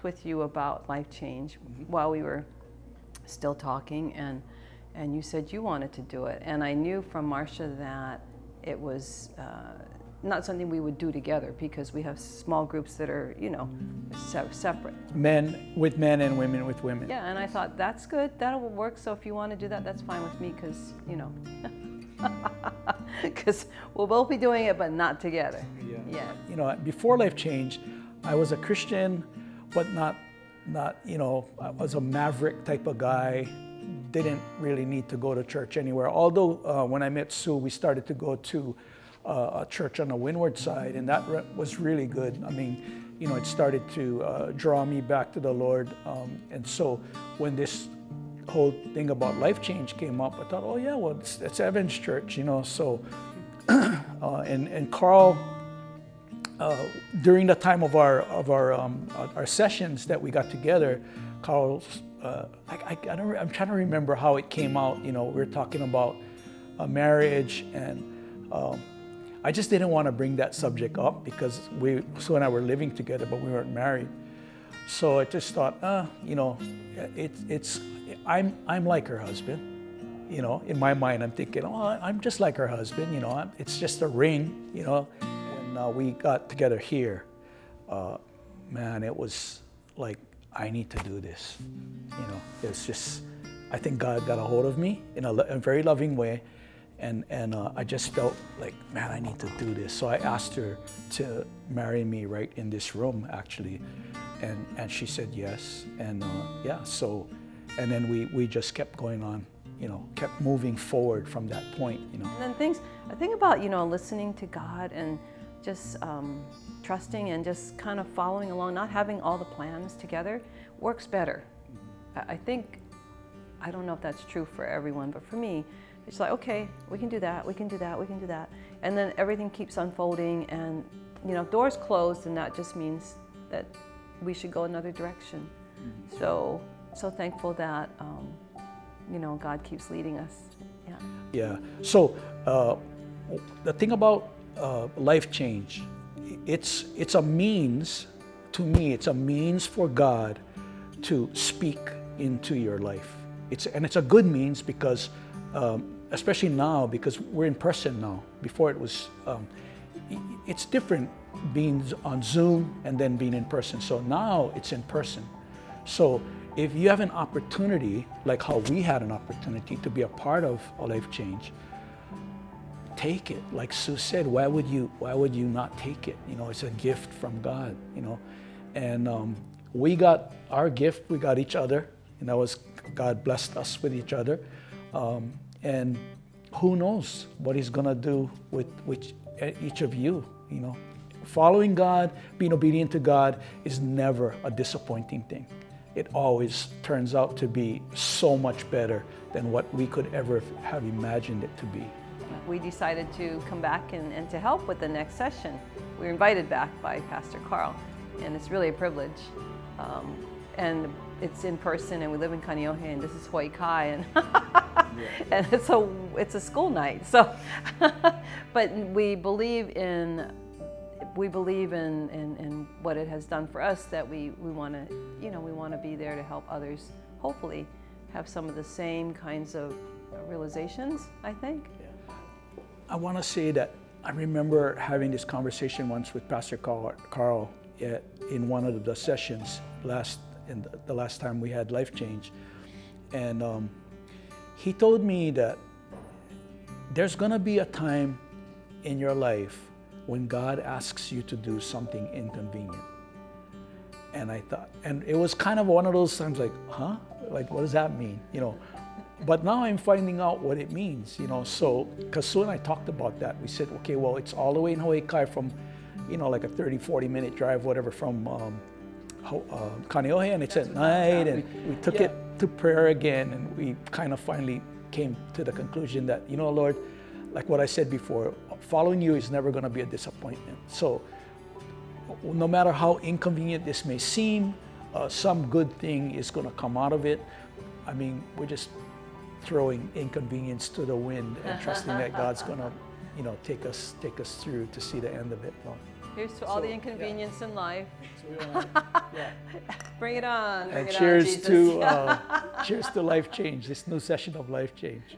talked with you about LifeChange while we were still talking, and you said you wanted to do it. And I knew from Marcia that it was not something we would do together, because we have small groups that are, separate. Men with men and women with women. Yeah, and I thought, that's good, that'll work. So if you want to do that, that's fine with me, because, because we'll both be doing it, but not together. Yeah. Before LifeChange, I was a Christian, but not, I was a maverick type of guy. Didn't really need to go to church anywhere. Although when I met Sue, we started to go to a church on the Windward side, and that was really good. I mean, it started to draw me back to the Lord. And so when this whole thing about LifeChange came up, I thought, oh yeah, well, it's Evans Church, So, and Carl, during the time of our sessions that we got together, Carl's, I'm trying to remember how it came out. We were talking about marriage, and I just didn't want to bring that subject up because Sue and I were living together, but we weren't married. So I just thought, I'm like her husband. In my mind, I'm thinking, oh, I'm just like her husband. It's just a ring. When we got together here, man, it was like, I need to do this. It's just, I think God got a hold of me in a very loving way. And I just felt like, man, I need to do this. So I asked her to marry me right in this room, actually. And she said yes. And and then we just kept going on, kept moving forward from that point, And then I think about, listening to God and just trusting and just kind of following along, not having all the plans together, works better. I think, I don't know if that's true for everyone, but for me, it's like, okay, we can do that, we can do that, we can do that. And then everything keeps unfolding, and if doors closed, and that just means that we should go another direction. So thankful that, God keeps leading us. Yeah. Yeah. So the thing about LifeChange, it's a means, to me, it's a means for God to speak into your life. It's a good means because, especially now, because we're in person now. Before it was, it's different being on Zoom and then being in person. So now it's in person. So if you have an opportunity, like how we had an opportunity to be a part of a LifeChange, take it. Like Sue said, why would you not take it? It's a gift from God, And we got our gift, we got each other, and that was, God blessed us with each other. And who knows what He's gonna do with each of you, Following God, being obedient to God is never a disappointing thing. It always turns out to be so much better than what we could ever have imagined it to be. We decided to come back and to help with the next session. We were invited back by Pastor Carl, and it's really a privilege. And it's in person, and we live in Kaneohe, and this is Hawaii Kai, and and it's a school night. So, but we believe in what it has done for us. That we want to be there to help others. Hopefully, have some of the same kinds of realizations. I think. I want to say that I remember having this conversation once with Pastor Carl in one of the sessions the last time we had LifeChange, and he told me that there's going to be a time in your life when God asks you to do something inconvenient. And I thought, and it was kind of one of those times like, huh? Like, what does that mean? But now I'm finding out what it means, So, because Sue and I talked about that. We said, okay, well, it's all the way in Hawaii Kai from, like a 30, 40-minute drive, whatever, from Kaneohe, and it's at night, and we took it to prayer again, and we kind of finally came to the conclusion that, Lord, like what I said before, following you is never going to be a disappointment. So no matter how inconvenient this may seem, some good thing is going to come out of it. I mean, we're just throwing inconvenience to the wind and trusting that God's going to, take us through to see the end of it. Here's to all the So, inconvenience in life. So we wanna, yeah. Bring it on. Bring And it cheers on, Jesus. cheers to Life Change, this new session of Life Change.